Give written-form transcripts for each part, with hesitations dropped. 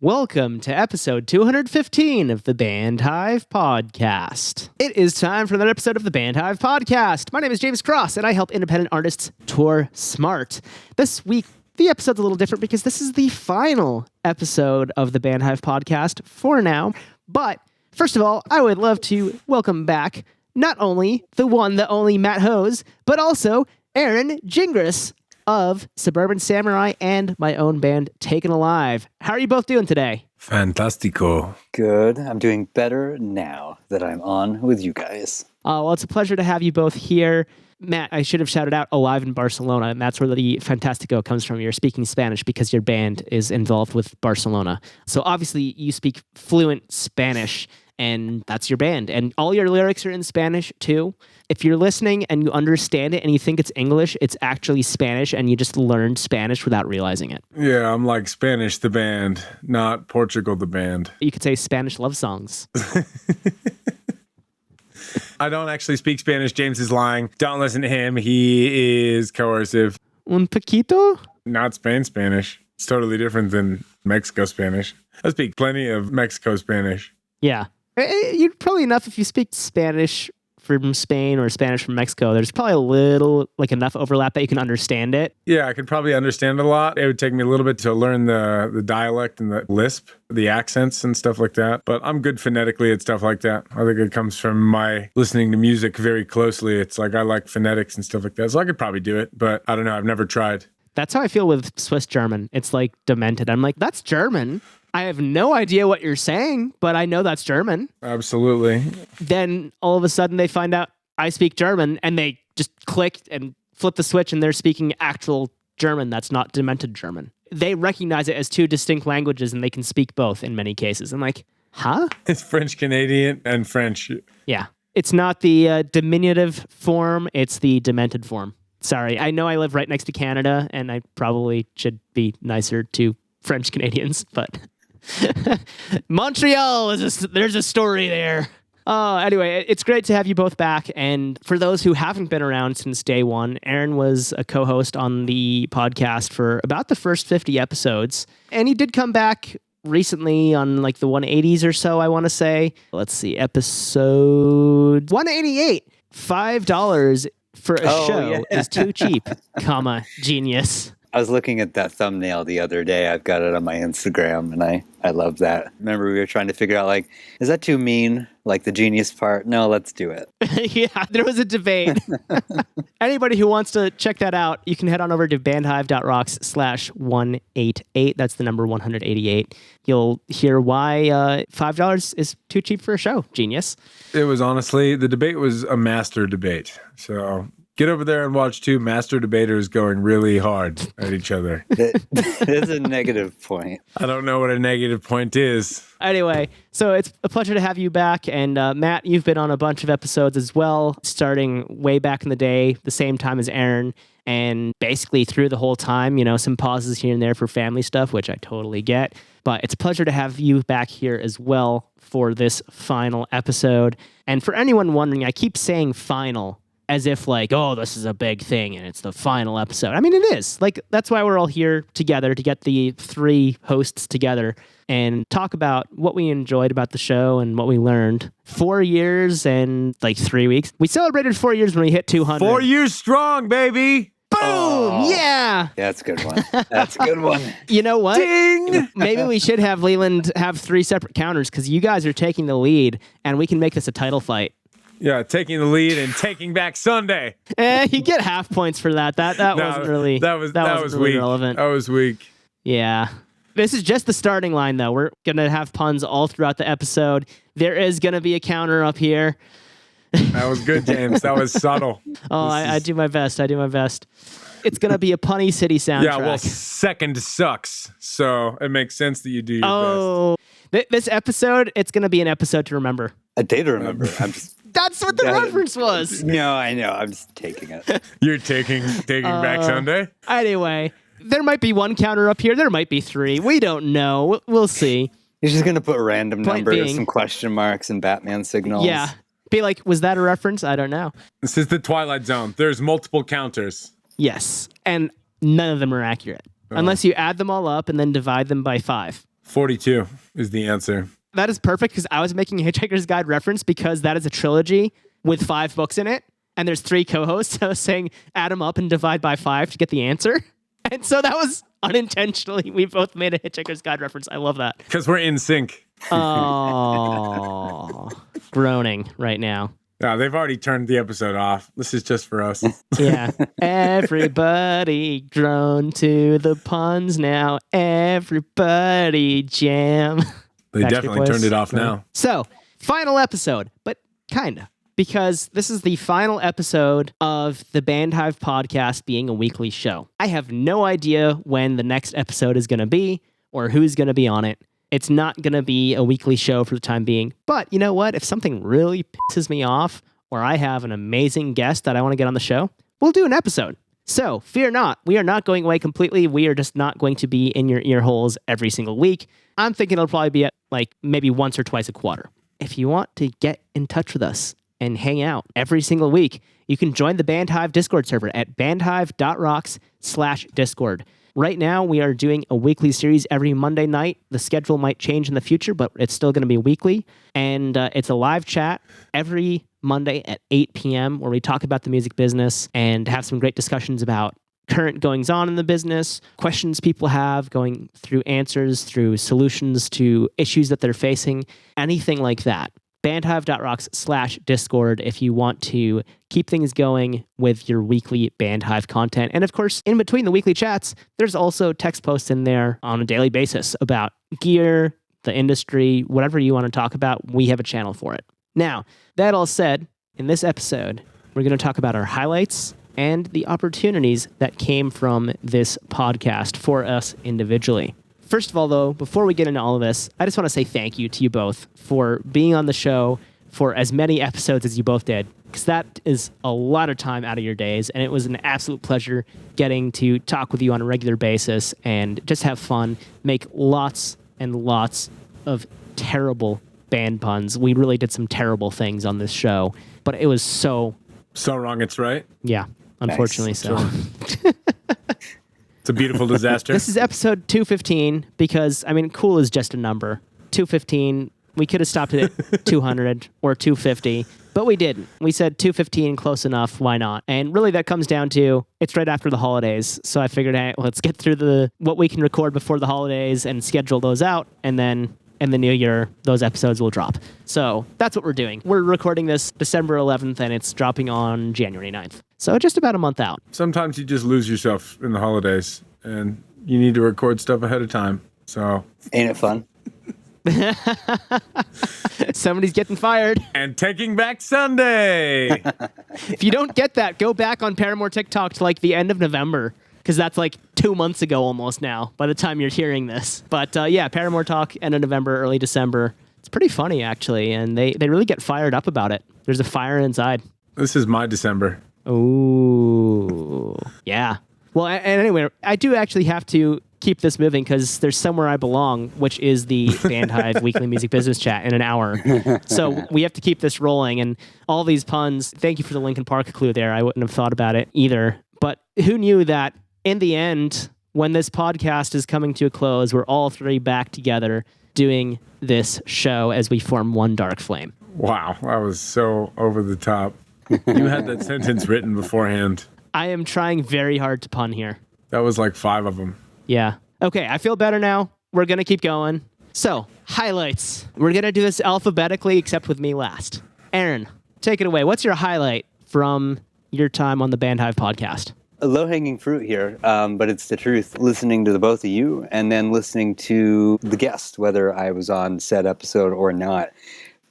Welcome to episode 215 of the Band Hive Podcast. It is time for another episode of the Band Hive Podcast. My name is James Cross, and I help independent artists tour smart. This week, the episode's a little different because this is the final episode of the Band Hive Podcast for now. But first of all, I would love to welcome back not only the one, the only Matt Hose, but also Aaron Gingras of Suburban Samurai and my own band, Taken Alive. How are you both doing today? Fantastico. Good. I'm doing better now that I'm on with you guys. Well, it's a pleasure to have you both here. Matt, I should have shouted out Alive in Barcelona, and that's where the Fantastico comes from. You're speaking Spanish because your band is involved with Barcelona. So obviously you speak fluent Spanish, and that's your band. And all your lyrics are in Spanish, too. If you're listening and you understand it and you think it's English, it's actually Spanish, and you just learned Spanish without realizing it. Yeah, I'm like Spanish the band, not Portugal the band. You could say Spanish love songs. I don't actually speak Spanish. James is lying. Don't listen to him. He is coercive. Un poquito? Not Spain Spanish. It's totally different than Mexico Spanish. I speak plenty of Mexico Spanish. Yeah. You're probably enough if you speak Spanish from Spain or Spanish from Mexico. There's probably a little, enough overlap that you can understand it. Yeah, I could probably understand a lot. It would take me a little bit to learn the dialect and the lisp, the accents and stuff like that. But I'm good phonetically at stuff like that. I think it comes from my listening to music very closely. It's like I like phonetics and stuff like that. So I could probably do it, but I don't know. I've never tried. That's how I feel with Swiss German. It's like demented. I'm like, that's German. I have no idea what you're saying, but I know that's German. Absolutely. Then all of a sudden they find out I speak German and they just click and flip the switch and they're speaking actual German that's not demented German. They recognize it as two distinct languages and they can speak both in many cases. I'm like, huh? It's French Canadian and French. Yeah. It's not the diminutive form, it's the demented form. Sorry, I know I live right next to Canada and I probably should be nicer to French Canadians, but Montreal, there's a story there. Anyway, it's great to have you both back. And for those who haven't been around since day one, Aaron was a co-host on the podcast for about the first 50 episodes. And he did come back recently on the 180s or so, I want to say. Let's see, episode 188. $5 for a show is too cheap, genius. I was looking at that thumbnail the other day. I've got it on my Instagram, and I love that. Remember, we were trying to figure out, is that too mean? The genius part? No, let's do it. Yeah, there was a debate. Anybody who wants to check that out, you can head on over to bandhive.rocks/188. That's the number 188. You'll hear why $5 is too cheap for a show. Genius. It was honestly, the debate was a master debate. So get over there and watch two master debaters going really hard at each other. That is a negative point. I don't know what a negative point is. Anyway, so it's a pleasure to have you back. And Matt, you've been on a bunch of episodes as well, starting way back in the day, the same time as Aaron. And basically through the whole time, some pauses here and there for family stuff, which I totally get. But it's a pleasure to have you back here as well for this final episode. And for anyone wondering, I keep saying final as if this is a big thing and it's the final episode. I mean, it is. That's why we're all here together, to get the three hosts together and talk about what we enjoyed about the show and what we learned. 4 years and 3 weeks. We celebrated 4 years when we hit 200. 4 years strong, baby. Boom! Oh, yeah! That's a good one. That's a good one. You know what? Ding! Maybe we should have Leland have 3 separate counters because you guys are taking the lead and we can make this a title fight. Yeah, taking the lead and taking back Sunday. You get half points for that. That wasn't really that was really weak. relevant. That was weak. Yeah. This is just the starting line, though. We're going to have puns all throughout the episode. There is going to be a counter up here. That was good, James. That was subtle. I do my best. It's going to be a punny city soundtrack. Yeah, well, second sucks. So it makes sense that you do your best. This episode, it's going to be an episode to remember. A day to remember. That's what the reference was. No, I know. I'm just taking it. You're taking back Sunday? Anyway, there might be one counter up here. There might be 3. We don't know. We'll see. He's just going to put random numbers, being, some question marks, and Batman signals. Yeah. Be like, was that a reference? I don't know. This is the Twilight Zone. There's multiple counters. Yes. And none of them are accurate. Unless you add them all up and then divide them by 5. 42 is the answer. That is perfect because I was making a Hitchhiker's Guide reference because that is a trilogy with 5 books in it. And there's 3 co-hosts. I was saying add them up and divide by 5 to get the answer. And so that was unintentionally, we both made a Hitchhiker's Guide reference. I love that. Because we're in sync. Oh, groaning right now. Yeah, they've already turned the episode off. This is just for us. Yeah. Everybody groan to the puns now. Everybody jam. They definitely turned it off now. So, final episode, but kind of. Because this is the final episode of the Band Hive podcast being a weekly show. I have no idea when the next episode is going to be or who's going to be on it. It's not going to be a weekly show for the time being. But you know what? If something really pisses me off or I have an amazing guest that I want to get on the show, we'll do an episode. So fear not. We are not going away completely. We are just not going to be in your ear holes every single week. I'm thinking it'll probably be at like maybe once or twice a quarter. If you want to get in touch with us and hang out every single week, you can join the Band Hive Discord server at bandhive.rocks/Discord. Right now, we are doing a weekly series every Monday night. The schedule might change in the future, but it's still going to be weekly. And it's a live chat every Monday at 8 p.m. where we talk about the music business and have some great discussions about current goings-on in the business, questions people have, going through answers, through solutions to issues that they're facing, anything like that. bandhive.rocks/Discord if you want to keep things going with your weekly Band Hive content. And of course, in between the weekly chats, there's also text posts in there on a daily basis about gear, the industry, whatever you want to talk about, we have a channel for it. Now, that all said, in this episode, we're going to talk about our highlights and the opportunities that came from this podcast for us individually. First of all, though, before we get into all of this, I just want to say thank you to you both for being on the show for as many episodes as you both did, because that is a lot of time out of your days, and it was an absolute pleasure getting to talk with you on a regular basis and just have fun, make lots and lots of terrible band puns. We really did some terrible things on this show, but it was so wrong it's right. Yeah, unfortunately Nice. so. It's a beautiful disaster. This is episode 215 because, I mean, cool is just a number. 215, we could have stopped it at 200 or 250, but we didn't. We said 215, close enough, why not? And really that comes down to, it's right after the holidays, so I figured, hey, let's get through what we can record before the holidays and schedule those out, and then in the new year, those episodes will drop. So that's what we're doing. We're recording this December 11th, and it's dropping on January 9th. So just about a month out. Sometimes you just lose yourself in the holidays, and you need to record stuff ahead of time. So, Ain't it fun? Somebody's getting fired. and Taking Back Sunday. If you don't get that, go back on Paramore TikTok to like the end of November, because that's like 2 months ago almost now by the time you're hearing this. But yeah, Paramore Talk, end of November, early December. It's pretty funny, actually, and they really get fired up about it. There's a fire inside. This is my December. Ooh, yeah. Well, and anyway, I do actually have to keep this moving because there's somewhere I belong, which is the Band Hive Weekly Music Business Chat in an hour. So we have to keep this rolling. And all these puns, thank you for the Linkin Park clue there. I wouldn't have thought about it either. But who knew that in the end, when this podcast is coming to a close, we're all three back together doing this show as we form one dark flame. Wow, that was so over the top. You had that sentence written beforehand. I am trying very hard to pun here. That was like 5 of them. Yeah. Okay, I feel better now. We're going to keep going. So, highlights. We're going to do this alphabetically, except with me last. Aaron, take it away. What's your highlight from your time on the Band Hive podcast? A low-hanging fruit here, but it's the truth. Listening to the both of you and then listening to the guest, whether I was on said episode or not.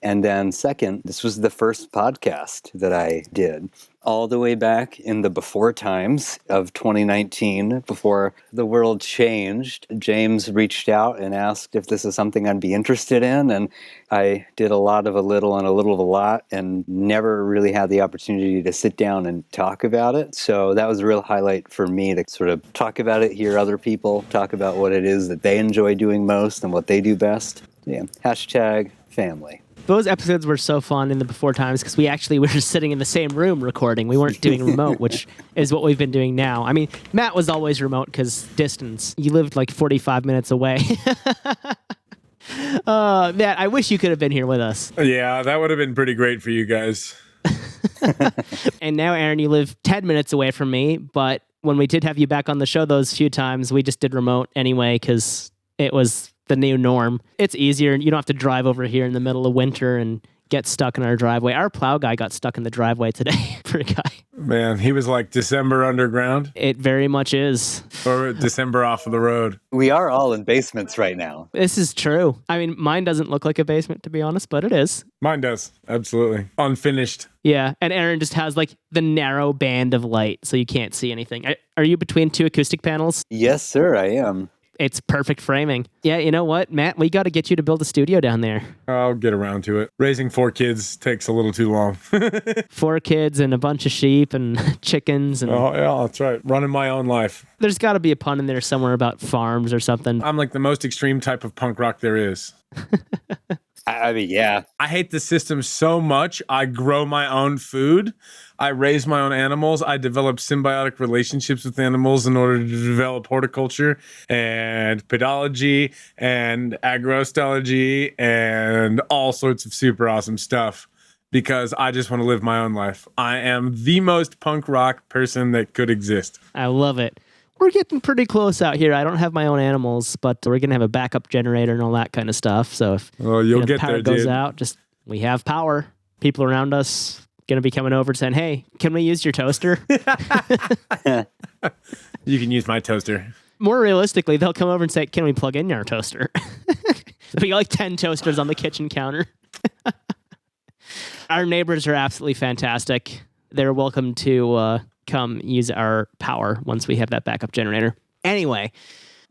And then second, this was the first podcast that I did all the way back in the before times of 2019, before the world changed. James reached out and asked if this is something I'd be interested in. And I did a lot of a little and a little of a lot and never really had the opportunity to sit down and talk about it. So that was a real highlight for me to sort of talk about it, hear other people talk about what it is that they enjoy doing most and what they do best. Yeah. #family. Those episodes were so fun in the before times because we were just sitting in the same room recording. We weren't doing remote, which is what we've been doing now. I mean, Matt was always remote because distance. You lived like 45 minutes away. Matt, I wish you could have been here with us. Yeah, that would have been pretty great for you guys. And now, Aaron, you live 10 minutes away from me, but when we did have you back on the show those few times, we just did remote anyway because it was the new norm. It's easier. You don't have to drive over here in the middle of winter and get stuck in our driveway. Our plow guy got stuck in the driveway today. Poor guy. Man, he was like December underground. It very much is. Or December off of the road. We are all in basements right now. This is true. I mean, mine doesn't look like a basement, to be honest, but it is. Mine does. Absolutely. Unfinished. Yeah. And Aaron just has like the narrow band of light, so you can't see anything. Are you between two acoustic panels? Yes, sir, I am. It's perfect framing. Yeah, you know what, Matt? We got to get you to build a studio down there. I'll get around to it. Raising 4 kids takes a little too long. 4 kids and a bunch of sheep and chickens. And Oh, yeah, that's right. Running my own life. there's got to be a pun in there somewhere about farms or something. I'm like the most extreme type of punk rock there is. I mean, yeah. I hate the system so much. I grow my own food. I raise my own animals. I develop symbiotic relationships with animals in order to develop horticulture and pedology and agrostology and all sorts of super awesome stuff because I just want to live my own life. I am the most punk rock person that could exist. I love it. We're getting pretty close out here. I don't have my own animals, but we're going to have a backup generator and all that kind of stuff. So if You'll get power there, goes dude. out, just we have power. People around us going to be coming over saying, hey, can we use your toaster? You can use my toaster. More realistically, they'll come over and say, can we plug in our toaster? We got like 10 toasters on the kitchen counter. Our neighbors are absolutely fantastic. They're welcome to come use our power once we have that backup generator. Anyway,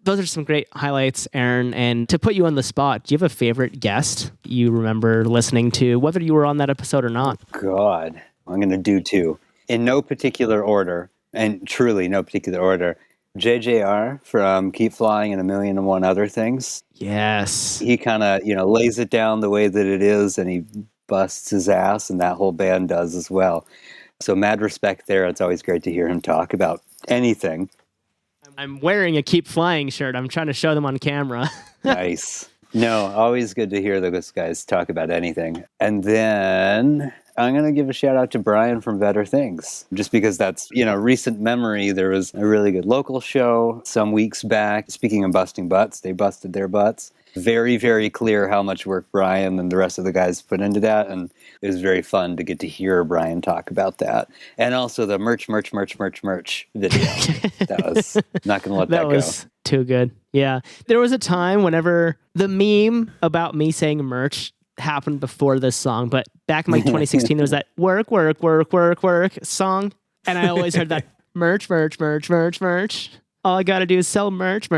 those are some great highlights, Aaron. And to put you on the spot, do you have a favorite guest you remember listening to, whether you were on that episode or not? God, I'm going to do 2. In no particular order, and truly no particular order. JJR from Keep Flying and A Million and One Other Things. Yes. He kind of, lays it down the way that it is, and he busts his ass, and that whole band does as well. So mad respect there. It's always great to hear him talk about anything. I'm wearing a Keep Flying shirt. I'm trying to show them on camera. Nice. No, always good to hear those guys talk about anything. And then I'm going to give a shout out to Brian from Better Things, just because that's, recent memory. There was a really good local show some weeks back. Speaking of busting butts, they busted their butts. Very, very clear how much work Brian and the rest of the guys put into that. And it was very fun to get to hear Brian talk about that. And also the merch video. That was not going to let that go. That was too good. Yeah. There was a time whenever the meme about me saying merch happened before this song, but back in like 2016, there was that work song. And I always heard that merch. All I got to do is sell merch.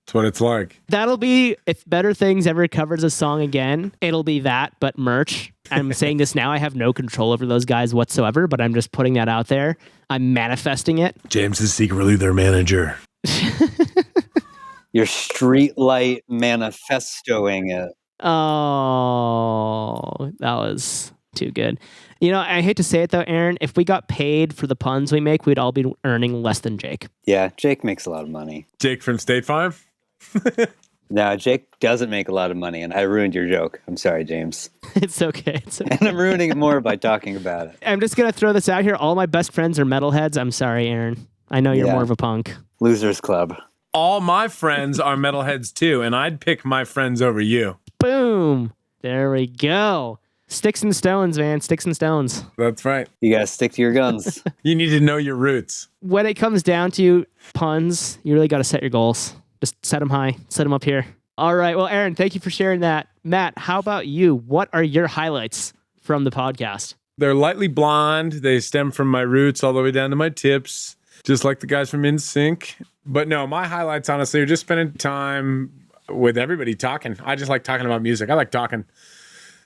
That's what it's like. That'll be, if Better Things ever covers a song again, it'll be that, but merch. I'm saying this now. I have no control over those guys whatsoever, but I'm just putting that out there. I'm manifesting it. James is secretly their manager. Your streetlight manifestoing it. Oh, that was too good. I hate to say it though, Aaron, if we got paid for the puns we make, we'd all be earning less than Jake. Yeah, Jake makes a lot of money. Jake from State Farm? No, Jake doesn't make a lot of money, and I ruined your joke. I'm sorry, James. It's okay. And I'm ruining it more by talking about it. I'm just going to throw this out here. All my best friends are metalheads. I'm sorry, Aaron. I know you're more of a punk. Losers Club. All my friends are metalheads too, and I'd pick my friends over you. Boom. There we go. Sticks and stones, man. Sticks and stones. That's right. You gotta stick to your guns. You need to know your roots. When it comes down to puns, you really got to set your goals. Just set them high. Set them up here. All right. Well, Aaron, thank you for sharing that. Matt, how about you? What are your highlights from the podcast? They're lightly blonde. They stem from my roots all the way down to my tips, just like the guys from NSYNC. But no, my highlights, honestly, are just spending time with everybody talking. I just like talking about music. I like talking.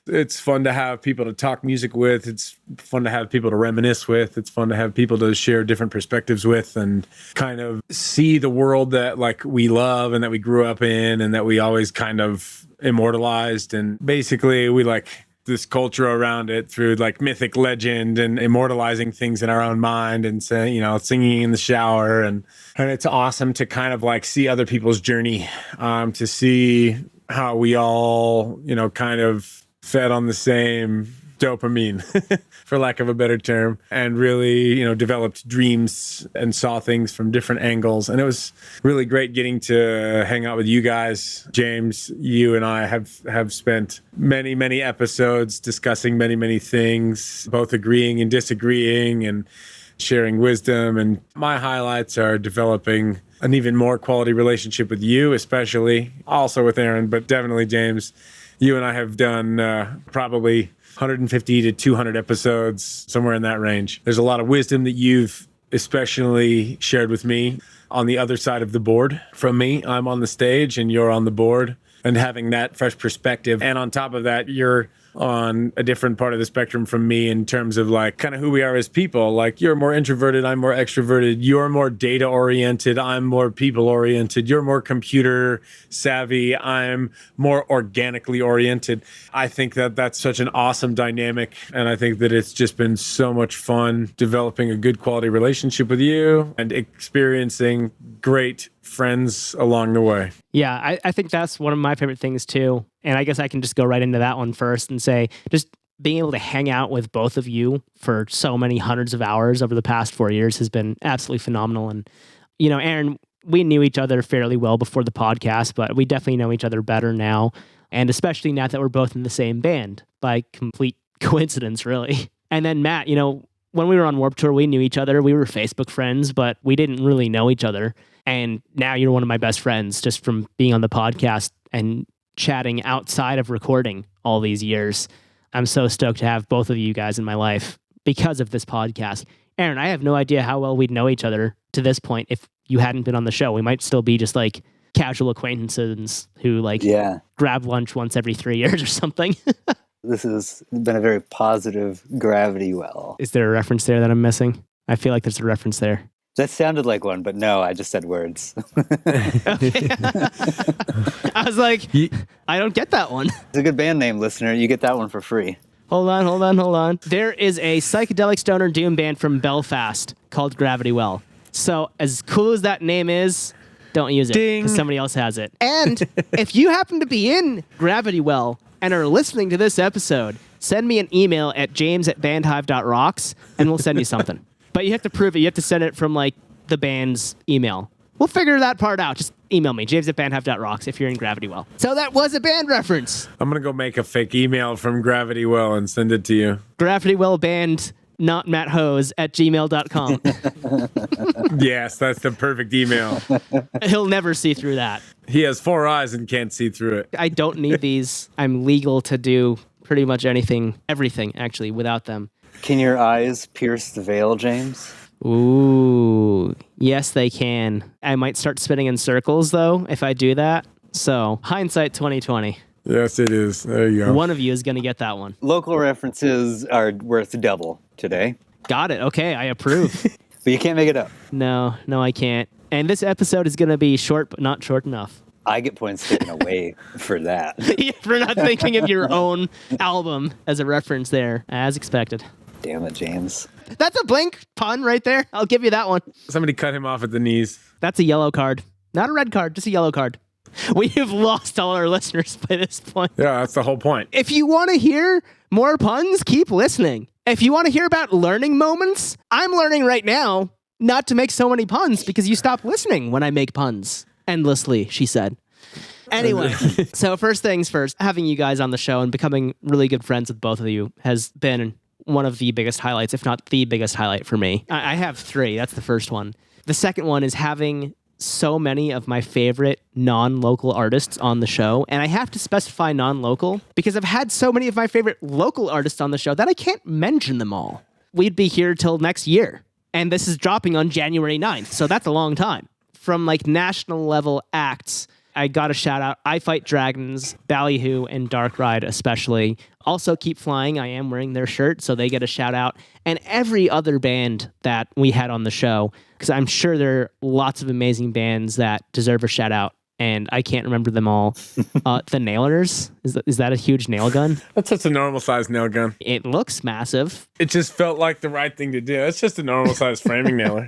It's fun to have people to talk music with. It's fun to have people to reminisce with. It's fun to have people to share different perspectives with and kind of see the world that like we love and that we grew up in and that we always kind of immortalized. And basically we like this culture around it through like mythic legend and immortalizing things in our own mind and saying, singing in the shower. And it's awesome to kind of like see other people's journey, to see how we all, kind of fed on the same dopamine, for lack of a better term, and really, developed dreams and saw things from different angles. And it was really great getting to hang out with you guys. James, you and I have spent many, many episodes discussing many, many things, both agreeing and disagreeing and sharing wisdom. And my highlights are developing an even more quality relationship with you, especially, also with Aaron, but definitely James. You and I have done probably 150 to 200 episodes, somewhere in that range. There's a lot of wisdom that you've especially shared with me on the other side of the board from me. I'm on the stage and you're on the board, and having that fresh perspective. And on top of that, you're on a different part of the spectrum from me in terms of like kind of who we are as people. Like you're more introverted, I'm more extroverted. You're more data oriented, I'm more people oriented. You're more computer savvy, I'm more organically oriented. I think that that's such an awesome dynamic. And I think that it's just been so much fun developing a good quality relationship with you and experiencing great friends along the way. Yeah, I think that's one of my favorite things too. And I guess I can just go right into that one first and say, just being able to hang out with both of you for so many hundreds of hours over the past 4 years has been absolutely phenomenal. And, Aaron, we knew each other fairly well before the podcast, but we definitely know each other better now. And especially now that we're both in the same band by complete coincidence, really. And then Matt, when we were on Warped Tour, we knew each other. We were Facebook friends, but we didn't really know each other. And now you're one of my best friends just from being on the podcast and chatting outside of recording all these years. I'm so stoked to have both of you guys in my life because of this podcast. Aaron, I have no idea how well we'd know each other to this point if you hadn't been on the show. We might still be just like casual acquaintances who grab lunch once every 3 years or something. This has been a very positive gravity well. Is there a reference there that I'm missing? I feel like there's a reference there. That sounded like one, but no, I just said words. I was like, I don't get that one. It's a good band name, listener. You get that one for free. Hold on. There is a psychedelic stoner doom band from Belfast called Gravity Well. So as cool as that name is, don't use it because somebody else has it. And if you happen to be in Gravity Well and are listening to this episode, send me an email at james@bandhive.rocks and we'll send you something. But you have to prove it. You have to send it from the band's email. We'll figure that part out. Just email me, james@bandhive.rocks if you're in Gravity Well. So that was a band reference. I'm going to go make a fake email from Gravity Well and send it to you. Gravity Well Band, not Matt Hose @gmail.com. Yes, that's the perfect email. He'll never see through that. He has 4 eyes and can't see through it. I don't need these. I'm legal to do pretty much everything actually, without them. Can your eyes pierce the veil, James? Ooh, yes, they can. I might start spinning in circles, though, if I do that. So, hindsight 2020. Yes, it is. There you go. One of you is going to get that one. Local references are worth double today. Got it. Okay, I approve. But you can't make it up. No, I can't. And this episode is going to be short, but not short enough. I get points taken away for that. Yeah, for not thinking of your own album as a reference there, as expected. Damn it, James. That's a blank pun right there. I'll give you that one. Somebody cut him off at the knees. That's a yellow card. Not a red card, just a yellow card. We have lost all our listeners by this point. Yeah, that's the whole point. If you want to hear more puns, keep listening. If you want to hear about learning moments, I'm learning right now not to make so many puns because you stop listening when I make puns. Endlessly, she said. Anyway, so first things first, having you guys on the show and becoming really good friends with both of you has been one of the biggest highlights, if not the biggest highlight for me. I have 3. That's the first one. The second one is having so many of my favorite non-local artists on the show. And I have to specify non-local because I've had so many of my favorite local artists on the show that I can't mention them all. We'd be here till next year. And this is dropping on January 9th. So that's a long time. From national level acts, I got to shout out I Fight Dragons, Ballyhoo, and Dark Ride especially. Also, Keep Flying. I am wearing their shirt, so they get a shout out. And every other band that we had on the show, because I'm sure there are lots of amazing bands that deserve a shout out and I can't remember them all. The Nailers, is that a huge nail gun? That's just a normal size nail gun. It looks massive. It just felt like the right thing to do. It's just a normal size framing nailer.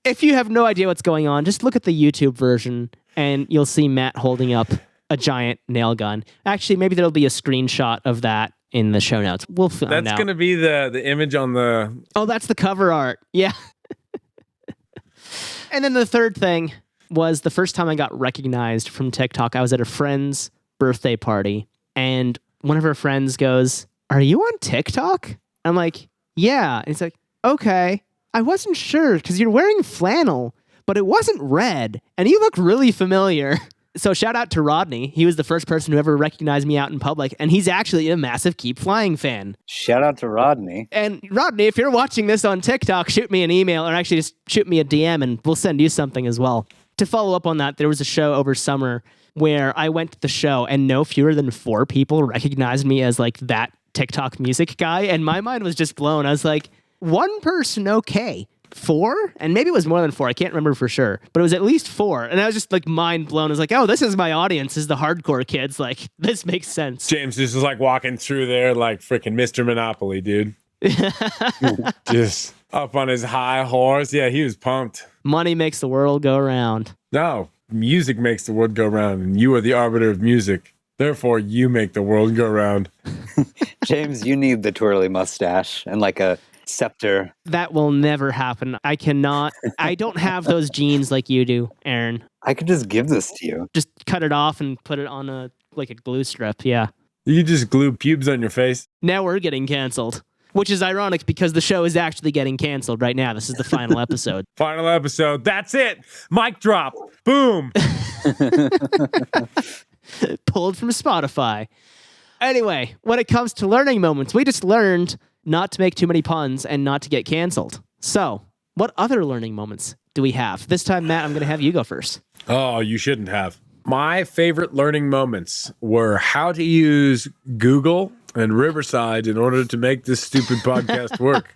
If you have no idea what's going on, just look at the YouTube version and you'll see Matt holding up a giant nail gun. Actually, maybe there'll be a screenshot of that in the show notes. We'll find out. That's going to be the image on the... Oh, that's the cover art. Yeah. And then the third thing was the first time I got recognized from TikTok. I was at a friend's birthday party, and one of her friends goes, "Are you on TikTok?" I'm like, "Yeah." And he's like, "Okay. I wasn't sure because you're wearing flannel, but it wasn't red, and you look really familiar." So shout out to Rodney. He was the first person who ever recognized me out in public, and he's actually a massive Keep Flying fan. Shout out to Rodney. And Rodney, if you're watching this on TikTok, shoot me an email, or actually just shoot me a DM, and we'll send you something as well. To follow up on that, there was a show over summer where I went to the show, and no fewer than 4 people recognized me as like that TikTok music guy, and my mind was just blown. I was like, one person, okay. 4? And maybe it was more than 4. I can't remember for sure, but it was at least 4. And I was just like mind blown. I was like, oh, this is my audience, is the hardcore kids. Like, this makes sense. James just was like walking through there like freaking Mr. Monopoly, dude. Just up on his high horse. Yeah, he was pumped. Money makes the world go round. No, music makes the world go round, and you are the arbiter of music. Therefore, you make the world go round. James, you need the twirly mustache and like a scepter. That will never happen. I cannot. I don't have those genes like you do, Aaron. I could just give this to you. Just cut it off and put it on a glue strip. Yeah. You just glue pubes on your face. Now we're getting canceled, which is ironic because the show is actually getting canceled right now. This is the final episode. Final episode. That's it. Mic drop. Boom. Pulled from Spotify. Anyway, when it comes to learning moments, we just learned not to make too many puns and not to get canceled. So, what other learning moments do we have? This time, Matt, I'm going to have you go first. Oh, you shouldn't have. My favorite learning moments were how to use Google and Riverside in order to make this stupid podcast work.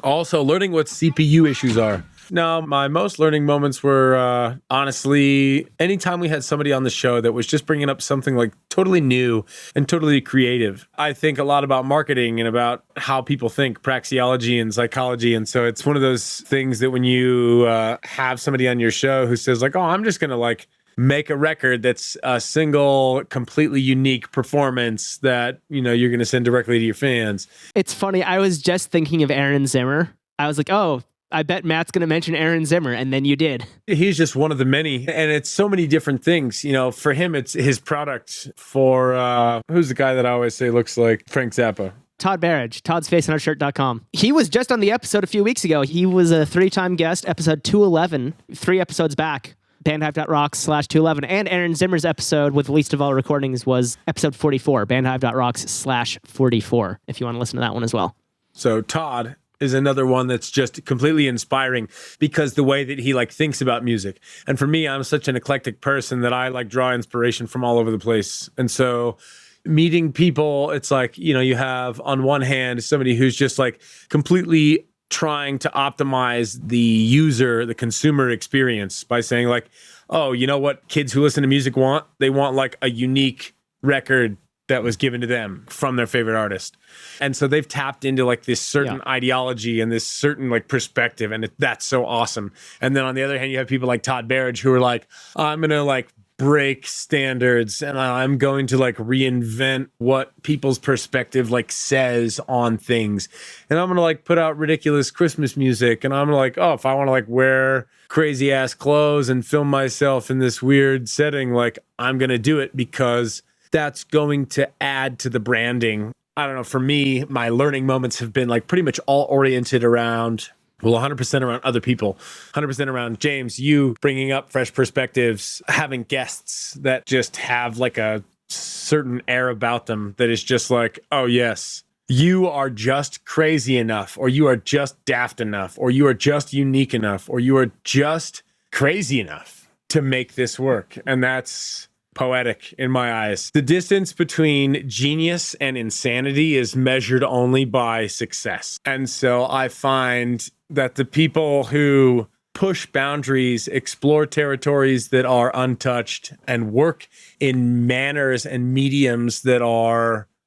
Also, learning what CPU issues are. No, my most learning moments were, honestly, anytime we had somebody on the show that was just bringing up something like totally new and totally creative. I think a lot about marketing and about how people think, praxeology and psychology. And so it's one of those things that when you have somebody on your show who says like, oh, I'm just going to like make a record that's a single, completely unique performance that, you know, you're going to send directly to your fans. It's funny. I was just thinking of Aaron Zimmer. I was like, oh, I bet Matt's going to mention Aaron Zimmer, and then you did. He's just one of the many, and it's so many different things. You know, for him, it's his product. For, who's the guy that I always say looks like Frank Zappa? Todd Barrage, toddsfaceonurshirt.com. He was just on the episode a few weeks ago. He was a 3-time guest, episode 211, 3 episodes back. bandhive.rocks/211. And Aaron Zimmer's episode with Least of All Recordings was episode 44, bandhive.rocks/44, if you want to listen to that one as well. So Todd is another one that's just completely inspiring because the way that he like thinks about music. And for me, I'm such an eclectic person that I like draw inspiration from all over the place. And so meeting people, it's like, you know, you have on one hand somebody who's just like completely trying to optimize the user, the consumer experience by saying like, oh, you know what kids who listen to music want? They want like a unique record that was given to them from their favorite artist. And so they've tapped into like this certain ideology and this certain like perspective. And that's so awesome. And then on the other hand, you have people like Todd Barrage who are like, I'm going to like break standards and I'm going to like reinvent what people's perspective like says on things. And I'm going to like put out ridiculous Christmas music. And I'm like, oh, if I want to like wear crazy ass clothes and film myself in this weird setting, like I'm going to do it because that's going to add to the branding. I don't know. For me, my learning moments have been like pretty much all oriented around, well, 100% around other people, 100% around James, you bringing up fresh perspectives, having guests that just have like a certain air about them that is just like, oh, yes, you are just crazy enough, or you are just daft enough, or you are just unique enough, or you are just crazy enough to make this work. And that's poetic in my eyes. The distance between genius and insanity is measured only by success. And so I find that the people who push boundaries, explore territories that are untouched, and work in manners and mediums that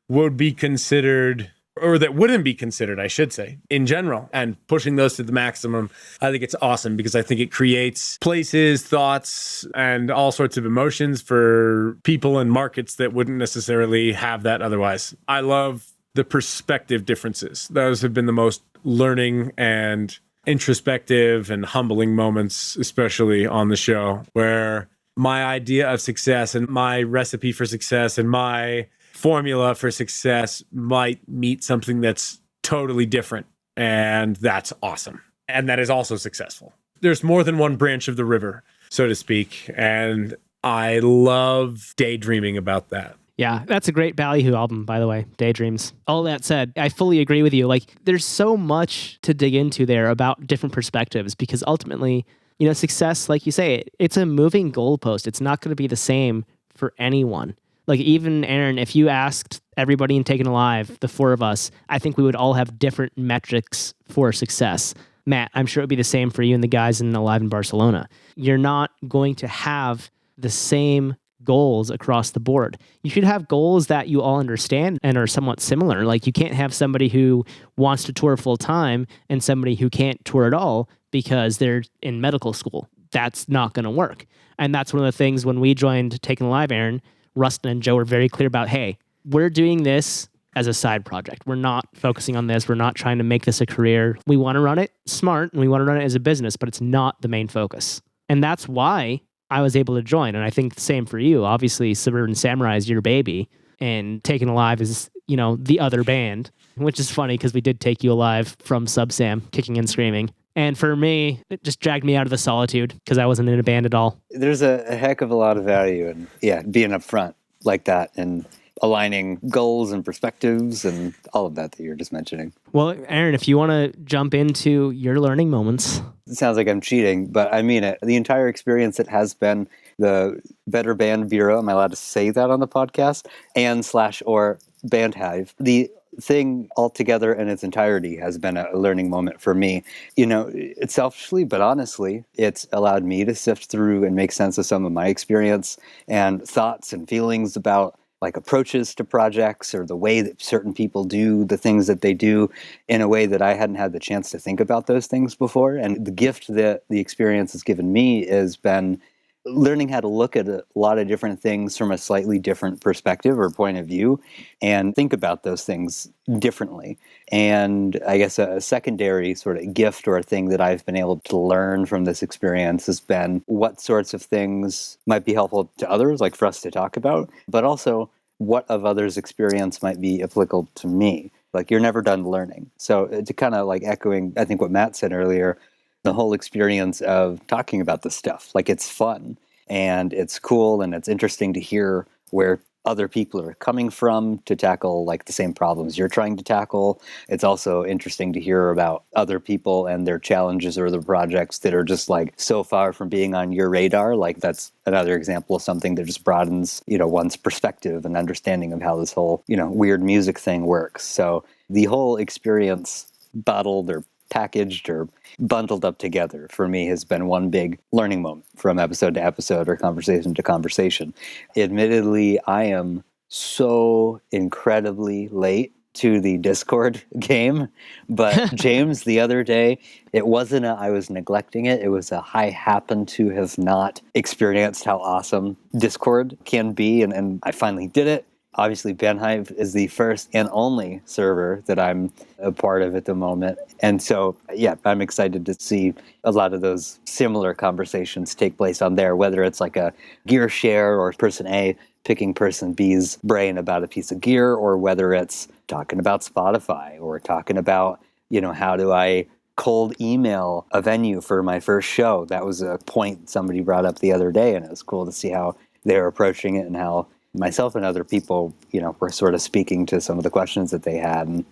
would be considered, or that wouldn't be considered, I should say, in general, and pushing those to the maximum. I think it's awesome because I think it creates places, thoughts, and all sorts of emotions for people and markets that wouldn't necessarily have that otherwise. I love the perspective differences. Those have been the most learning and introspective and humbling moments, especially on the show, where my idea of success and my recipe for success and my formula for success might meet something that's totally different. And that's awesome. And that is also successful. There's more than one branch of the river, so to speak. And I love daydreaming about that. Yeah, that's a great Ballyhoo album, by the way, Daydreams. All that said, I fully agree with you. Like, there's so much to dig into there about different perspectives because ultimately, success, like you say, it's a moving goalpost. It's not going to be the same for anyone. Like, even Aaron, if you asked everybody in Taken Alive, the four of us, I think we would all have different metrics for success. Matt, I'm sure it would be the same for you and the guys in Alive in Barcelona. You're not going to have the same goals across the board. You should have goals that you all understand and are somewhat similar. Like, you can't have somebody who wants to tour full time and somebody who can't tour at all because they're in medical school. That's not going to work. And that's one of the things when we joined Taken Alive, Aaron, Rustin and Joe were very clear about, hey, we're doing this as a side project. We're not focusing on this. We're not trying to make this a career. We want to run it smart and we want to run it as a business, but it's not the main focus. And that's why I was able to join. And I think the same for you. Obviously, Suburban Samurai is your baby, and Taken Alive is, the other band, which is funny because we did take you alive from Sub Sam, kicking and screaming. And for me, it just dragged me out of the solitude because I wasn't in a band at all. There's a heck of a lot of value in, being upfront like that and aligning goals and perspectives and all of that you're just mentioning. Well, Aaron, if you want to jump into your learning moments. It sounds like I'm cheating, but I mean it. The entire experience that has been the Better Band Bureau, am I allowed to say that on the podcast? And/or Band Hive. The thing altogether in its entirety has been a learning moment for me. It's selfishly, but honestly, it's allowed me to sift through and make sense of some of my experience and thoughts and feelings about like approaches to projects or the way that certain people do the things that they do in a way that I hadn't had the chance to think about those things before. And the gift that the experience has given me has been learning how to look at a lot of different things from a slightly different perspective or point of view and think about those things differently. And I guess a secondary sort of gift or a thing that I've been able to learn from this experience has been what sorts of things might be helpful to others, like for us to talk about, but also what of others' experience might be applicable to me. Like, you're never done learning. So to kind of like echoing, I think what Matt said earlier, the whole experience of talking about this stuff, like it's fun and it's cool and it's interesting to hear where other people are coming from to tackle like the same problems you're trying to tackle. It's also interesting to hear about other people and their challenges or their projects that are just like so far from being on your radar. Like, that's another example of something that just broadens, one's perspective and understanding of how this whole, weird music thing works. So the whole experience bottled or packaged or bundled up together for me has been one big learning moment from episode to episode or conversation to conversation. Admittedly, I am so incredibly late to the Discord game, but James, the other day, it wasn't I was neglecting it. It was I happened to have not experienced how awesome Discord can be, and I finally did it. Obviously, Band Hive is the first and only server that I'm a part of at the moment. And so, I'm excited to see a lot of those similar conversations take place on there, whether it's like a gear share or person A picking person B's brain about a piece of gear, or whether it's talking about Spotify or talking about, how do I cold email a venue for my first show. That was a point somebody brought up the other day, and it was cool to see how they're approaching it and how myself and other people, were sort of speaking to some of the questions that they had. And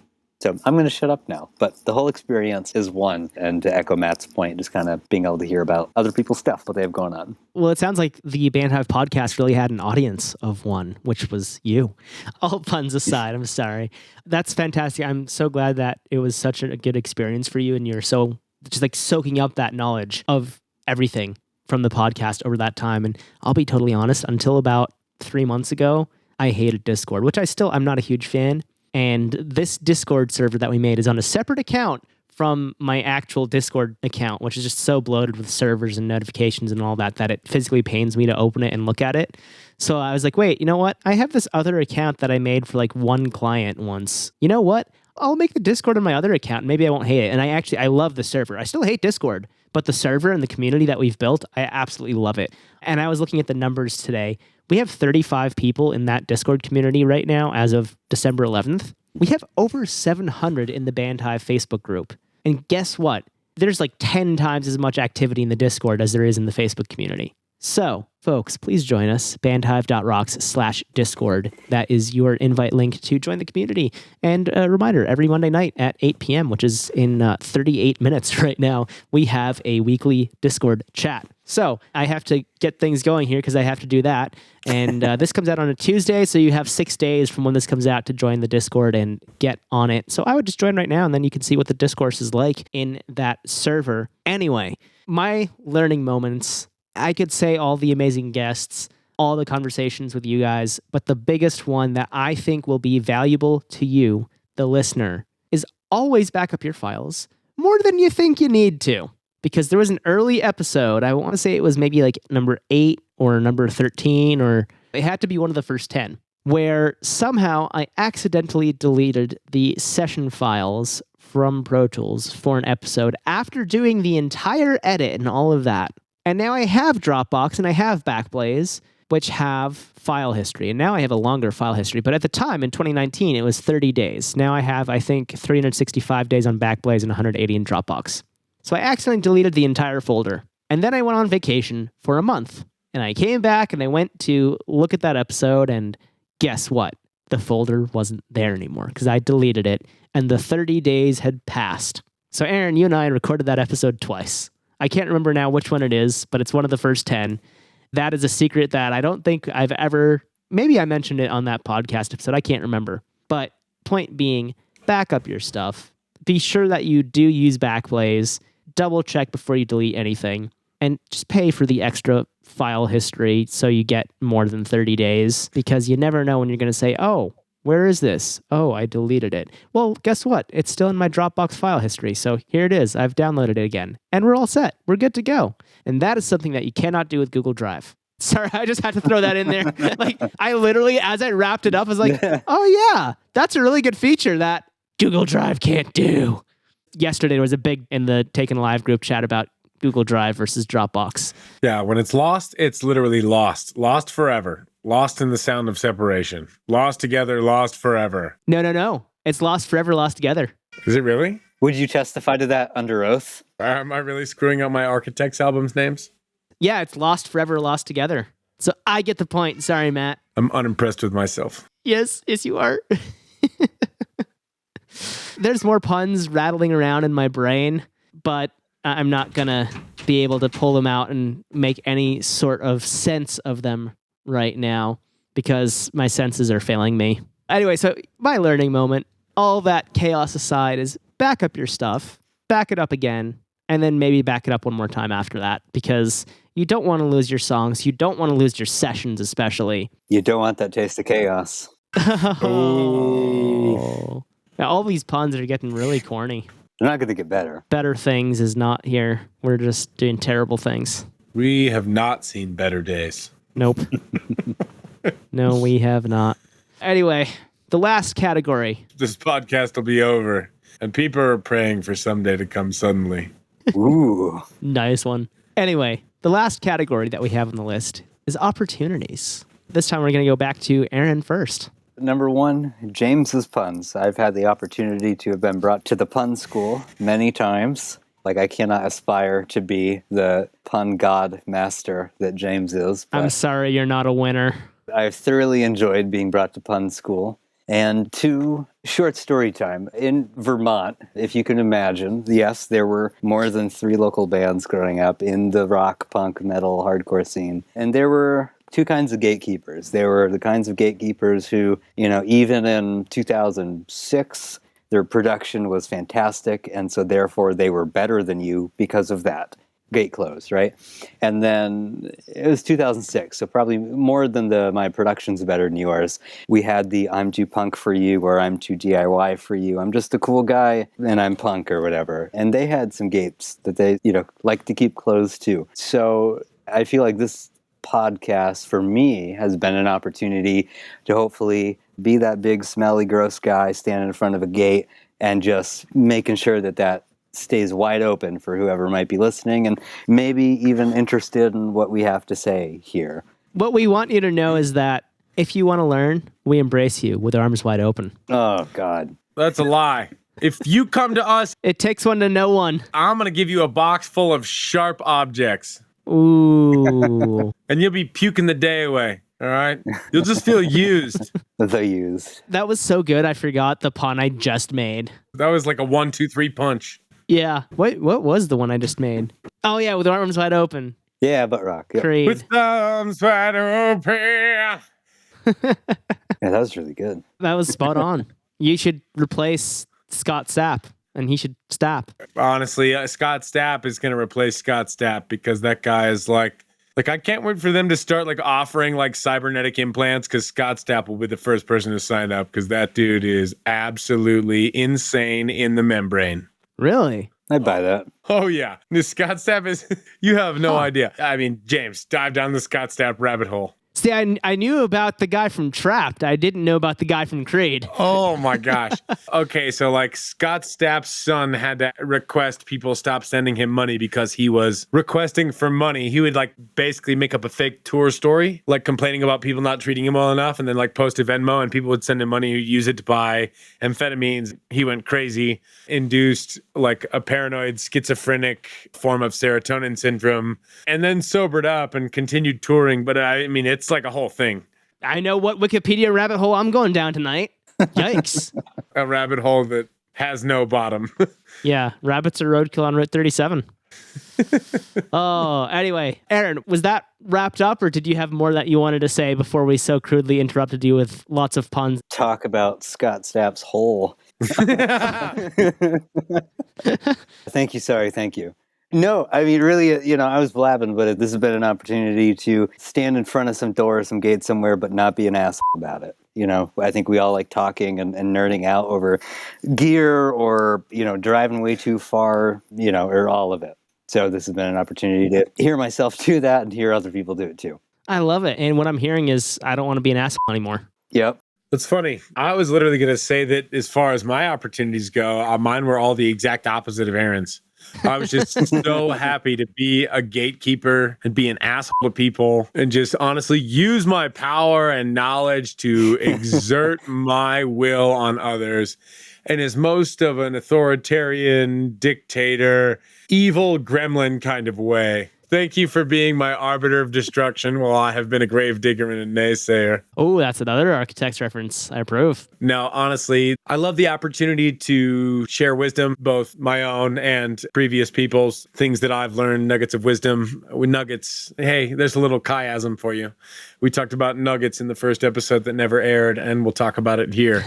so I'm going to shut up now. But the whole experience is one. And to echo Matt's point, just kind of being able to hear about other people's stuff, what they have going on. Well, it sounds like the Band Hive podcast really had an audience of one, which was you. All puns aside, I'm sorry. That's fantastic. I'm so glad that it was such a good experience for you and you're so just like soaking up that knowledge of everything from the podcast over that time. And I'll be totally honest, until about 3 months ago, I hated Discord, which I'm not a huge fan. And this Discord server that we made is on a separate account from my actual Discord account, which is just so bloated with servers and notifications and all that it physically pains me to open it and look at it. So I was like, wait, you know what? I have this other account that I made for like one client once. You know what? I'll make the Discord on my other account. Maybe I won't hate it. And I love the server. I still hate Discord, but the server and the community that we've built, I absolutely love it. And I was looking at the numbers today. We have 35 people in that Discord community right now as of December 11th. We have over 700 in the Bandhive Facebook group. And guess what? There's like 10 times as much activity in the Discord as there is in the Facebook community. So, folks, please join us, bandhive.rocks/Discord. That is your invite link to join the community. And a reminder, every Monday night at 8 p.m., which is in 38 minutes right now, we have a weekly Discord chat. So I have to get things going here because I have to do that. And this comes out on a Tuesday, so you have 6 days from when this comes out to join the Discord and get on it. So I would just join right now, and then you can see what the discourse is like in that server. Anyway, my learning moments, I could say all the amazing guests, all the conversations with you guys, but the biggest one that I think will be valuable to you, the listener, is always back up your files more than you think you need to. Because there was an early episode, I want to say it was maybe like number 8 or number 13, or it had to be one of the first 10, where somehow I accidentally deleted the session files from Pro Tools for an episode after doing the entire edit and all of that. And now I have Dropbox and I have Backblaze, which have file history. And now I have a longer file history. But at the time, in 2019, it was 30 days. Now I have, I think, 365 days on Backblaze and 180 in Dropbox. So I accidentally deleted the entire folder. And then I went on vacation for a month. And I came back and I went to look at that episode, and guess what? The folder wasn't there anymore because I deleted it and the 30 days had passed. So Aaron, you and I recorded that episode twice. I can't remember now which one it is, but it's one of the first 10. That is a secret that I don't think I've ever, maybe I mentioned it on that podcast episode. I can't remember. But point being, back up your stuff. Be sure that you do use Backblaze. Double check before you delete anything. And just pay for the extra file history so you get more than 30 days, because you never know when you're going to say, oh, where is this? Oh, I deleted it. Well, guess what? It's still in my Dropbox file history. So here it is. I've downloaded it again. And we're all set. We're good to go. And that is something that you cannot do with Google Drive. Sorry, I just had to throw that in there. Like, I literally, as I wrapped it up, I was like, oh yeah, that's a really good feature that Google Drive can't do. Yesterday, there was a big in the Taken Alive group chat about Google Drive versus Dropbox. Yeah, when it's lost, it's literally lost. Lost forever. Lost in the sound of separation. Lost together, lost forever. No. It's lost forever, lost together. Is it really? Would you testify to that under oath? Am I really screwing up my Architects album's names? Yeah, it's lost forever, lost together. So I get the point. Sorry, Matt. I'm unimpressed with myself. Yes, you are. There's more puns rattling around in my brain, but I'm not going to be able to pull them out and make any sort of sense of them right now because my senses are failing me. Anyway, so my learning moment, all that chaos aside, is back up your stuff, back it up again, and then maybe back it up one more time after that, because you don't want to lose your songs. You don't want to lose your sessions, especially. You don't want that taste of chaos. Oh. Now, all these puns are getting really corny. They're not going to get better. Better things is not here. We're just doing terrible things. We have not seen better days. Nope. No, we have not. Anyway, the last category. This podcast will be over, and people are praying for someday to come suddenly. Ooh. Nice one. Anyway, the last category that we have on the list is opportunities. This time we're going to go back to Aaron first. Number 1, James's puns. I've had the opportunity to have been brought to the pun school many times. Like, I cannot aspire to be the pun god master that James is. I'm sorry you're not a winner. I've thoroughly enjoyed being brought to pun school. And 2, short story time. In Vermont, if you can imagine, yes, there were more than 3 local bands growing up in the rock, punk, metal, hardcore scene. And there were 2 kinds of gatekeepers. There were the kinds of gatekeepers who, even in 2006, Their production was fantastic, and so therefore they were better than you because of that. Gate closed, right? And then it was 2006, so probably more than my production's better than yours. We had the I'm too punk for you, or I'm too DIY for you. I'm just a cool guy and I'm punk or whatever. And they had some gates that they, like to keep closed too. So I feel like this podcast for me has been an opportunity to hopefully be that big, smelly, gross guy standing in front of a gate and just making sure that stays wide open for whoever might be listening and maybe even interested in what we have to say here. What we want you to know is that if you want to learn, we embrace you with arms wide open. Oh, God. That's a lie. If you come to us, it takes one to know one. I'm going to give you a box full of sharp objects. Ooh. And you'll be puking the day away. All right? You'll just feel used. The used. That was so good, I forgot the pun I just made. That was like a 1, 2, 3 punch. Yeah. What was the one I just made? Oh, yeah, with arms wide open. Yeah, but rock. Yep. Creed. With arms wide open. Yeah, that was really good. That was spot on. You should replace Scott Stapp, and he should Stapp. Honestly, Scott Stapp is going to replace Scott Stapp because that guy is like I can't wait for them to start offering cybernetic implants because Scott Stapp will be the first person to sign up because that dude is absolutely insane in the membrane. Really? I'd buy that. Oh, yeah. The Scott Stapp is, you have no idea. I mean, James, dive down the Scott Stapp rabbit hole. See, I knew about the guy from Trapped. I didn't know about the guy from Creed. Oh, my gosh. Okay, so Scott Stapp's son had to request people stop sending him money because he was requesting for money. He would basically make up a fake tour story, complaining about people not treating him well enough, and then post a Venmo, and people would send him money, use it to buy amphetamines. He went crazy, induced a paranoid schizophrenic form of serotonin syndrome, and then sobered up and continued touring. But I mean, it's a whole thing. I know what Wikipedia rabbit hole I'm going down tonight. Yikes. A rabbit hole that has no bottom. Yeah, rabbits are roadkill on Route 37. Oh, anyway, Aaron, was that wrapped up or did you have more that you wanted to say before we so crudely interrupted you with lots of puns? Talk about Scott Stapp's hole. Thank you. Sorry. Thank you. No, I mean, really, I was blabbing, but this has been an opportunity to stand in front of some door, some gate somewhere, but not be an asshole about it. I think we all like talking and nerding out over gear or, driving way too far, or all of it. So this has been an opportunity to hear myself do that and hear other people do it too. I love it. And what I'm hearing is I don't want to be an asshole anymore. Yep. That's funny. I was literally going to say that as far as my opportunities go, mine were all the exact opposite of Aaron's. I was just so happy to be a gatekeeper and be an asshole to people and just honestly use my power and knowledge to exert my will on others. And as most of an authoritarian, dictator, evil gremlin kind of way. Thank you for being my arbiter of destruction while I have been a gravedigger and a naysayer. Oh, that's another Architects reference. I approve. No, honestly, I love the opportunity to share wisdom, both my own and previous people's, things that I've learned, nuggets of wisdom. With nuggets, hey, there's a little chiasm for you. We talked about nuggets in the first episode that never aired, and we'll talk about it here.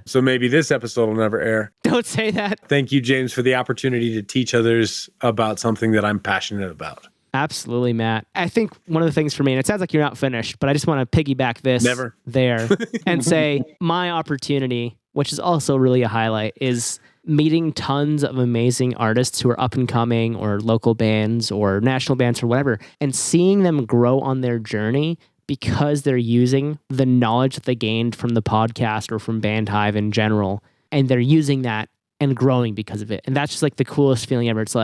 So maybe this episode will never air. Don't say that. Thank you, James, for the opportunity to teach others about something that I'm passionate about. Absolutely, Matt. I think one of the things for me, and it sounds like you're not finished, but I just want to piggyback this there and say my opportunity, which is also really a highlight, is meeting tons of amazing artists who are up and coming or local bands or national bands or whatever, and seeing them grow on their journey because they're using the knowledge that they gained from the podcast or from Bandhive in general, and they're using that and growing because of it. And that's just the coolest feeling ever. It's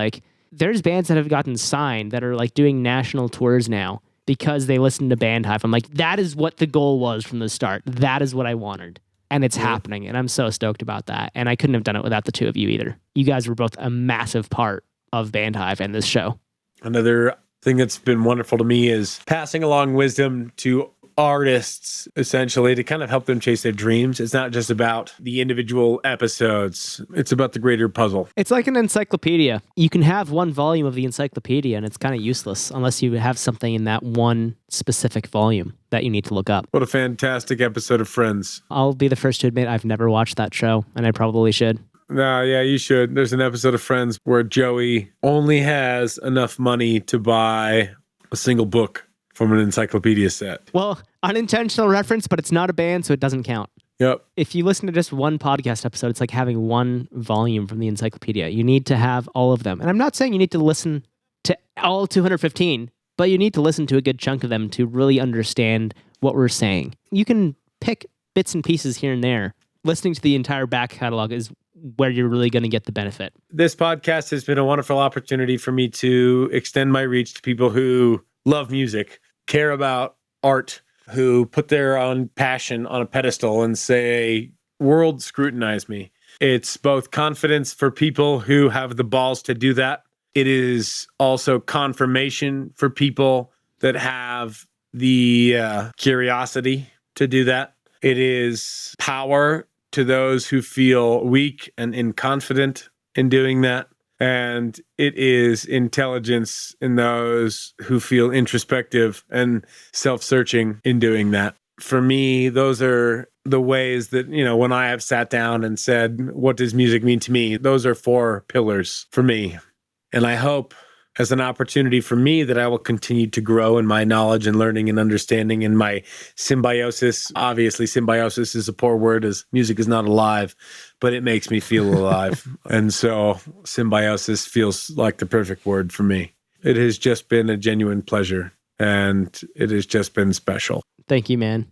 there's bands that have gotten signed that are doing national tours now because they listened to Bandhive. I'm that is what the goal was from the start. That is what I wanted. And it's happening. And I'm so stoked about that. And I couldn't have done it without the two of you either. You guys were both a massive part of Bandhive and this show. Another thing that's been wonderful to me is passing along wisdom to artists essentially to kind of help them chase their dreams. It's not just about the individual episodes. It's about the greater puzzle. It's like an encyclopedia. You can have one volume of the encyclopedia and it's kind of useless unless you have something in that one specific volume that you need to look up. What a fantastic episode of Friends. I'll be the first to admit I've never watched that show, and I probably should. No, yeah, you should. There's an episode of Friends where Joey only has enough money to buy a single book from an encyclopedia set. Well, unintentional reference, but it's not a band, so it doesn't count. Yep. If you listen to just one podcast episode, it's like having one volume from the encyclopedia. You need to have all of them. And I'm not saying you need to listen to all 215, but you need to listen to a good chunk of them to really understand what we're saying. You can pick bits and pieces here and there. Listening to the entire back catalog is where you're really going to get the benefit. This podcast has been a wonderful opportunity for me to extend my reach to people who love music, care about art, who put their own passion on a pedestal and say, world scrutinize me. It's both confidence for people who have the balls to do that. It is also confirmation for people that have the curiosity to do that. It is power to those who feel weak and inconfident in doing that. And it is intelligence in those who feel introspective and self-searching in doing that. For me, those are the ways that, when I have sat down and said, what does music mean to me? Those are 4 pillars for me. And I hope as an opportunity for me that I will continue to grow in my knowledge and learning and understanding and my symbiosis. Obviously, symbiosis is a poor word as music is not alive, but it makes me feel alive. And so symbiosis feels like the perfect word for me. It has just been a genuine pleasure and it has just been special. Thank you, man.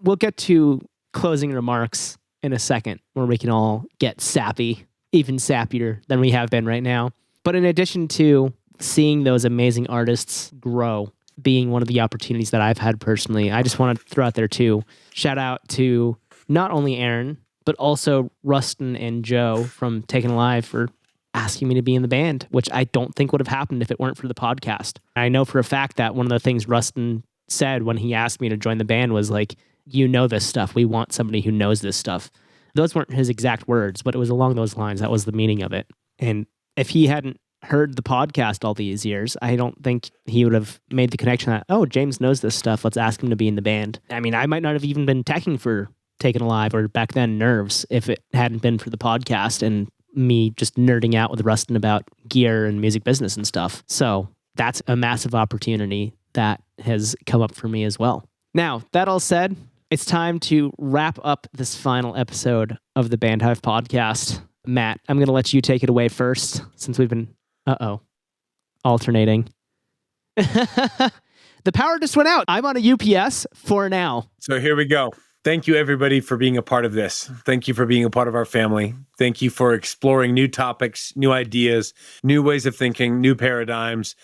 We'll get to closing remarks in a second where we can all get sappy, even sappier than we have been right now. But in addition to seeing those amazing artists grow being one of the opportunities that I've had personally, I just want to throw out there too, shout out to not only Aaron, but also Rustin and Joe from Taken Alive for asking me to be in the band, which I don't think would have happened if it weren't for the podcast. I know for a fact that one of the things Rustin said when he asked me to join the band was like, you know this stuff. We want somebody who knows this stuff. Those weren't his exact words, but it was along those lines. That was the meaning of it. And if he hadn't heard the podcast all these years, I don't think he would have made the connection that, oh, James knows this stuff. Let's ask him to be in the band. I mean, I might not have even been teching for Taken Alive or back then Nerves if it hadn't been for the podcast and me just nerding out with Rustin about gear and music business and stuff. So that's a massive opportunity that has come up for me as well. Now, that all said, it's time to wrap up this final episode of the Band Hive podcast. Matt, I'm going to let you take it away first since we've been alternating. The power just went out. I'm on a UPS for now. So here we go. Thank you, everybody, for being a part of this. Thank you for being a part of our family. Thank you for exploring new topics, new ideas, new ways of thinking, new paradigms,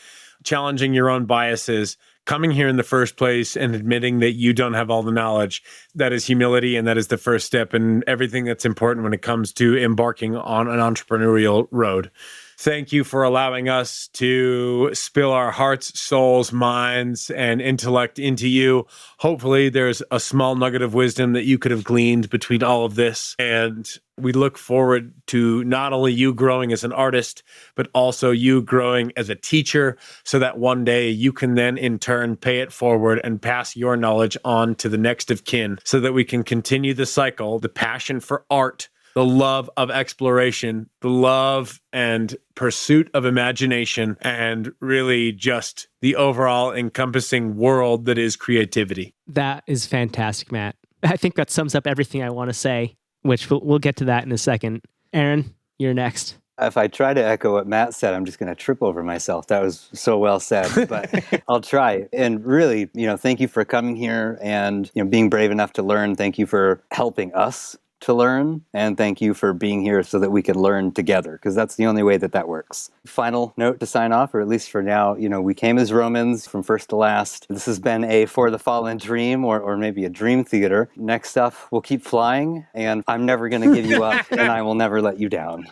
challenging your own biases, coming here in the first place and admitting that you don't have all the knowledge. That is humility, and that is the first step in everything that's important when it comes to embarking on an entrepreneurial road. Thank you for allowing us to spill our hearts, souls, minds, and intellect into you. Hopefully, there's a small nugget of wisdom that you could have gleaned between all of this. And we look forward to not only you growing as an artist, but also you growing as a teacher so that one day you can then in turn pay it forward and pass your knowledge on to the next of kin so that we can continue the cycle, the passion for art, the love of exploration, the love and pursuit of imagination, and really just the overall encompassing world that is creativity. That is fantastic, Matt. I think that sums up everything I want to say, which we'll get to that in a second. Aaron, you're next. If I try to echo what Matt said, I'm just going to trip over myself. That was so well said, but I'll try. And really, thank you for coming here and, being brave enough to learn. Thank you for helping us to learn, and thank you for being here so that we can learn together, because that's the only way that works. Final note to sign off, or at least for now, we came as Romans from first to last. This has been a For the Fallen dream, or maybe a dream theater. Next up, we'll keep flying, and I'm never going to give you up, and I will never let you down.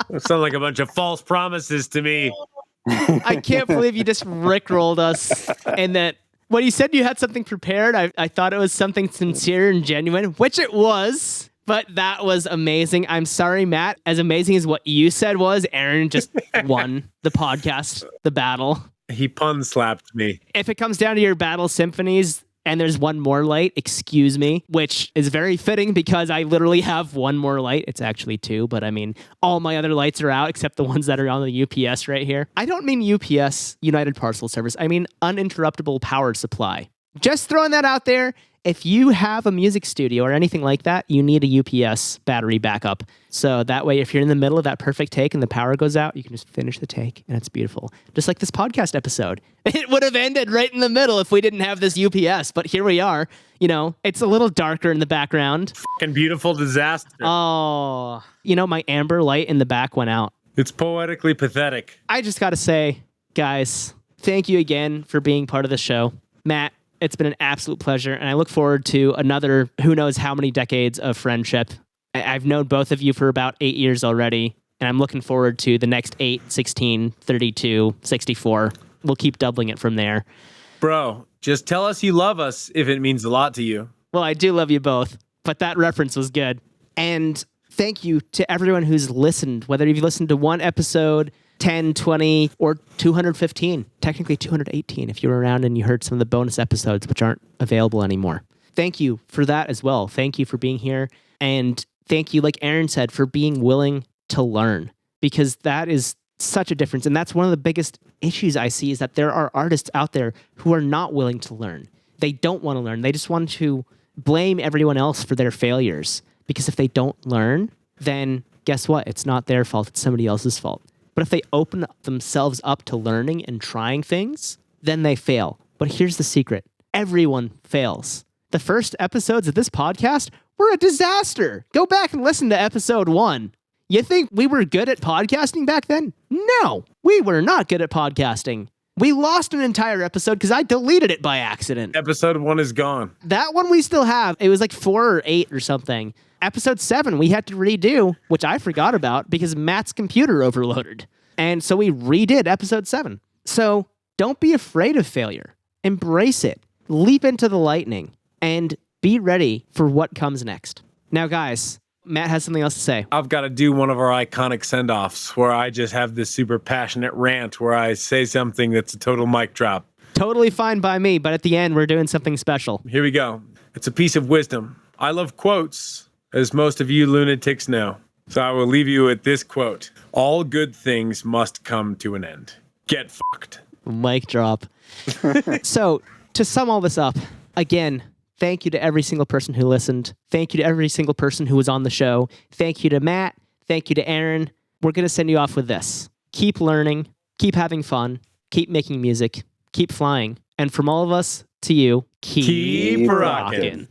It sounds like a bunch of false promises to me. I can't believe you just rickrolled us and that When you said you had something prepared, I thought it was something sincere and genuine, which it was. But that was amazing. I'm sorry, Matt. As amazing as what you said was, Aaron just won the podcast, the battle. He pun slapped me. If it comes down to your battle symphonies and there's one more light, excuse me, which is very fitting because I literally have one more light. It's actually two, but I mean, all my other lights are out except the ones that are on the UPS right here. I don't mean UPS, United Parcel Service. I mean uninterruptible power supply. Just throwing that out there. If you have a music studio or anything like that, you need a UPS battery backup. So that way, if you're in the middle of that perfect take and the power goes out, you can just finish the take and it's beautiful. Just like this podcast episode. It would have ended right in the middle if we didn't have this UPS, but here we are. You know, it's a little darker in the background. Fucking beautiful disaster. Oh, you know, my amber light in the back went out. It's poetically pathetic. I just got to say, guys, thank you again for being part of the show. Matt, it's been an absolute pleasure, and I look forward to another who knows how many decades of friendship. I've known both of you for about 8 years already, and I'm looking forward to the next 8, 16, 32, 64. We'll keep doubling it from there. Bro, just tell us you love us if it means a lot to you. Well, I do love you both, but that reference was good. And thank you to everyone who's listened, whether you've listened to one episode, 10, 20, or 215, technically 218 if you were around and you heard some of the bonus episodes, which aren't available anymore. Thank you for that as well. Thank you for being here. And thank you, like Aaron said, for being willing to learn, because that is such a difference. And that's one of the biggest issues I see is that there are artists out there who are not willing to learn. They don't want to learn. They just want to blame everyone else for their failures, because if they don't learn, then guess what? It's not their fault. It's somebody else's fault. But if they open themselves up to learning and trying things, then they fail. But here's the secret. Everyone fails. The first episodes of this podcast were a disaster. Go back and listen to episode 1. You think we were good at podcasting back then? No, we were not good at podcasting. We lost an entire episode because I deleted it by accident. Episode 1 is gone. That one we still have. It was like 4 or 8 or something. Episode 7 we had to redo, which I forgot about because Matt's computer overloaded. And so we redid episode 7. So don't be afraid of failure. Embrace it. Leap into the lightning and be ready for what comes next. Now, guys, Matt has something else to say. I've got to do one of our iconic send-offs where I just have this super passionate rant where I say something that's a total mic drop. Totally fine by me, but at the end, we're doing something special. Here we go. It's a piece of wisdom. I love quotes, as most of you lunatics know. So I will leave you with this quote. All good things must come to an end. Get fucked. Mic drop. So, to sum all this up, again, thank you to every single person who listened. Thank you to every single person who was on the show. Thank you to Matt. Thank you to Aaron. We're going to send you off with this. Keep learning. Keep having fun. Keep making music. Keep flying. And from all of us to you, keep rockin'.